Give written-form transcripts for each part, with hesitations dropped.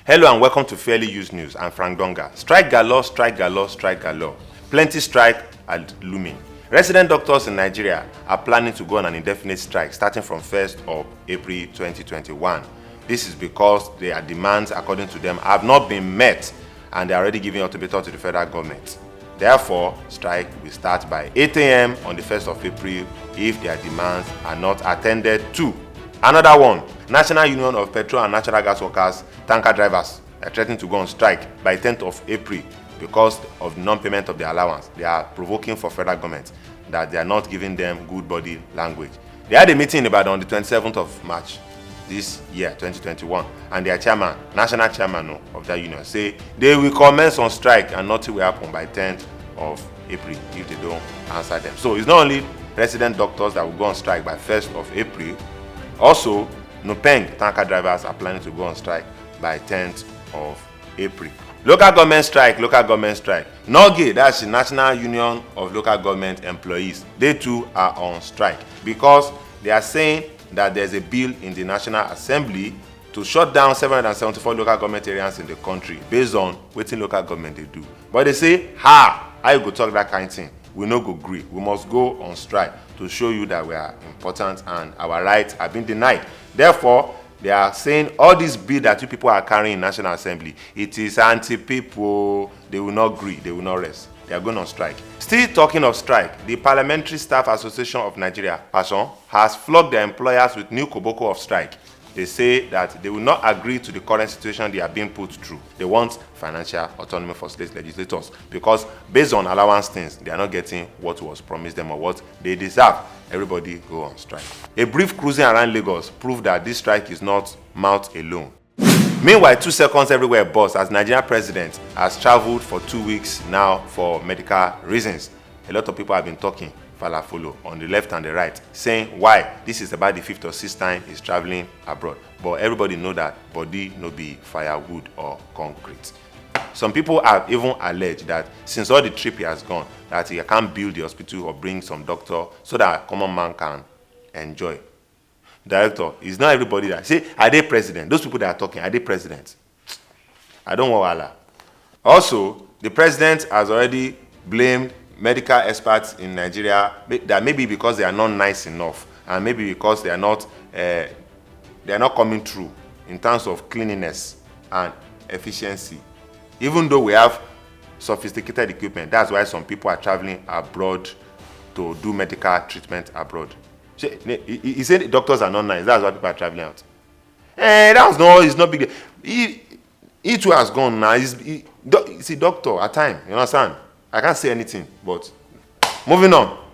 Hello and welcome to Fairly Used News. I'm Frank Donga. Strike galore, strike galore, strike galore. Plenty strike are looming. Resident doctors in Nigeria are planning to go on an indefinite strike starting from 1st of April 2021. This is because their demands, according to them, have not been met and they are already giving ultimatum to the federal government. Therefore, strike will start by 8 a.m. on the 1st of April if their demands are not attended to. Another one, National Union of Petrol and Natural Gas Workers, tanker drivers are threatening to go on strike by 10th of April because of non-payment of their allowance. They are provoking for federal government that they are not giving them good body language. They had a meeting in Ibadan on the 27th of March this year, 2021, and their chairman, national chairman of that union, say they will commence on strike and nothing will happen by 10th of April if they don't answer them. So it's not only resident doctors that will go on strike by 1st of April. Also, Nupeng tanker drivers are planning to go on strike by 10th of April. Local government strike, local government strike. NOGE, that's the National Union of Local Government Employees. They too are on strike because they are saying that there's a bill in the National Assembly to shut down 774 local government areas in the country based on what local government they do. But they say, how you go talk that kind of thing? We no go agree. We must go on strike to show you that we are important and our rights have been denied. Therefore, they are saying all this bill that you people are carrying in National Assembly, it is anti-people. They will not agree. They will not rest. They are going on strike. Still talking of strike, the Parliamentary Staff Association of Nigeria, PASSON, has flogged their employers with new koboko of strike. They say that they will not agree to the current situation they are being put through. They want financial autonomy for state legislators because based on allowance things, they are not getting what was promised them or what they deserve. Everybody go on strike. A brief cruising around Lagos proved that this strike is not mouth alone. Meanwhile, 2 seconds everywhere buzz as Nigerian president has traveled for 2 weeks now for medical reasons. A lot of people have been talking falafolo on the left and the right, saying why this is about the 5th or 6th time he's traveling abroad. But everybody know that body no be firewood or concrete. Some people have even alleged that since all the trip he has gone, that he can't build the hospital or bring some doctor so that common man can enjoy. Director, it's not everybody that say, are they president? Those people that are talking, are they president? I don't want Allah. Also, the president has already blamed medical experts in Nigeria that maybe because they are not nice enough and maybe because they are not coming through in terms of cleanliness and efficiency. Even though we have sophisticated equipment, that's why some people are traveling abroad to do medical treatment abroad. He said doctors are not nice. That's why people are traveling out. It's not big. He too has gone now. He's a doctor at time. You understand? I can't say anything, but moving on.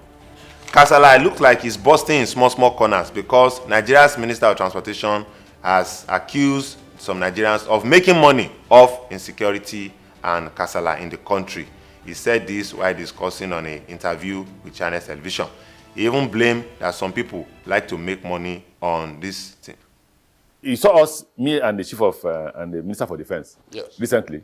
Kasala looks like he's busting in small corners because Nigeria's Minister of Transportation has accused some Nigerians of making money off insecurity and Kasala in the country. He said this while discussing on an interview with Channels Television. He even blamed that some people like to make money on this thing. You saw us, me and the chief of and the Minister for Defense recently.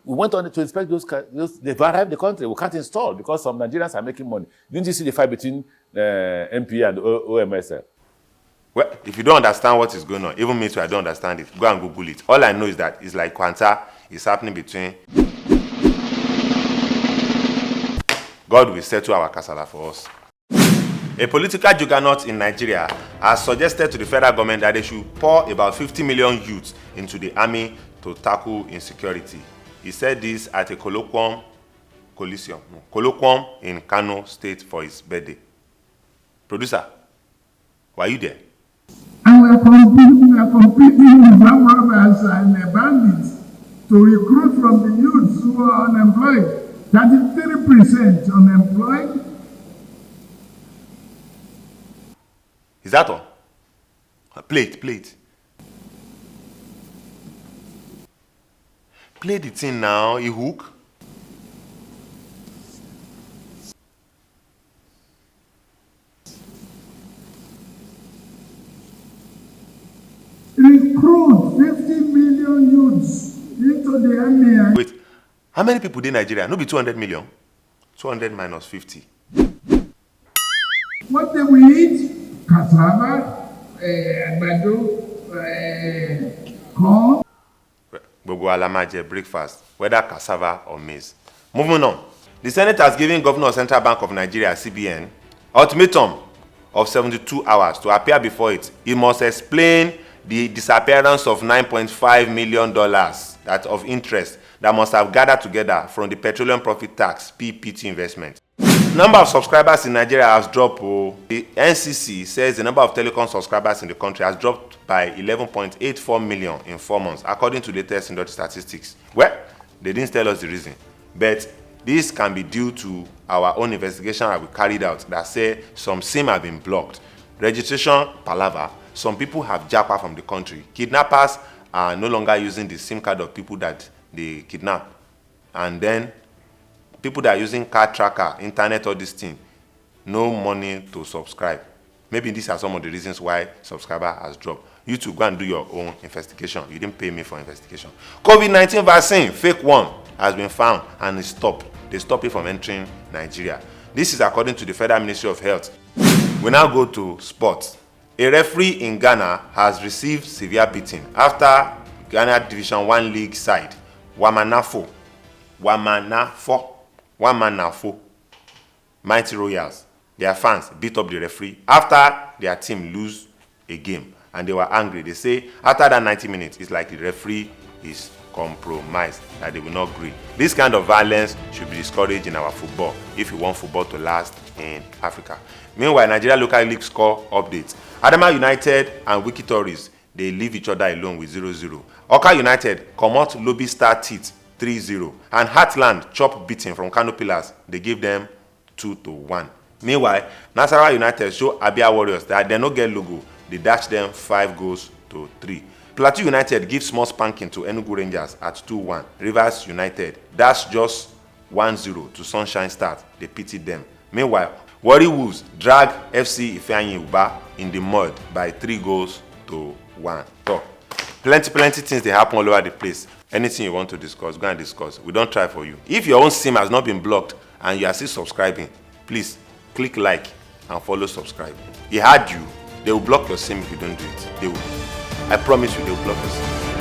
We went on to inspect those. They've arrived the country. We can't install because some Nigerians are making money. Didn't you see the fight between MP and OMSL? Well, if you don't understand what is going on, even me too, I don't understand it. Go and Google it. All I know is that it's like Kwanta is happening between. God will settle our Kasala for us. A political juggernaut in Nigeria has suggested to the federal government that they should pour about 50 million youths into the army to tackle insecurity. He said this at a colloquium in Kano State for his birthday. Producer, were you there? And we are competing with armed robbers and bandits to recruit from the youths who are unemployed. 33% unemployed. Is that all? Play it. Play the thing now, a hook. Recruit 50 million youths into the army. Wait, how many people in Nigeria? No be 200 million. 200 minus 50. What do we eat? Cassava, àgbàdo, corn. But go alamaje breakfast, whether cassava or maize. Moving on. The Senate has given Governor of Central Bank of Nigeria, CBN, ultimatum of 72 hours to appear before it. He must explain the disappearance of $9.5 million that of interest that must have gathered together from the Petroleum Profit Tax (PPT) investment. Number of subscribers in Nigeria has dropped. The NCC says the number of telecom subscribers in the country has dropped by 11.84 million in 4 months, according to latest industry statistics. Well, they didn't tell us the reason, but this can be due to our own investigation that we carried out that say some SIM have been blocked. Registration palaver, some people have jackpot from the country. Kidnappers are no longer using the SIM card of people that they kidnap. And then people that are using card tracker, internet, all this thing, no money to subscribe. Maybe these are some of the reasons why subscriber has dropped. You to go and do your own investigation. You didn't pay me for investigation. COVID-19 vaccine, fake one, has been found and is stopped. They stop it from entering Nigeria. This is according to the Federal Ministry of Health. We now go to sports. A referee in Ghana has received severe beating after Ghana Division 1 League side, Wamanafo, Mighty Royals, their fans beat up the referee after their team lose a game, and they were angry. They say after that 90 minutes, it's like the referee is compromised, that they will not agree. This kind of violence should be discouraged in our football if we want football to last in Africa. Meanwhile, Nigeria local league score updates. Adama United and Wiki Tories, they leave each other alone with 0-0. Oka United come out Lobby Star Teeth 3-0, and Heartland chop beating from Kano Pillars. They give them 2-1. Meanwhile, Nasarawa United show Abia Warriors that they no get logo. They dash them 5-3. Plateau United give small spanking to Enugu Rangers at 2-1. Rivers United dash just 1-0 to Sunshine Stars. They pitied them. Meanwhile, Warri Wolves drag FC Ifeanyi Uba in the mud by 3-1. So, plenty things they happen all over the place. Anything you want to discuss, go and discuss. We don't try for you. If your own SIM has not been blocked and you are still subscribing, please click like and follow subscribe. He had you. They will block your SIM if you don't do it. They will. I promise you, they will block your SIM.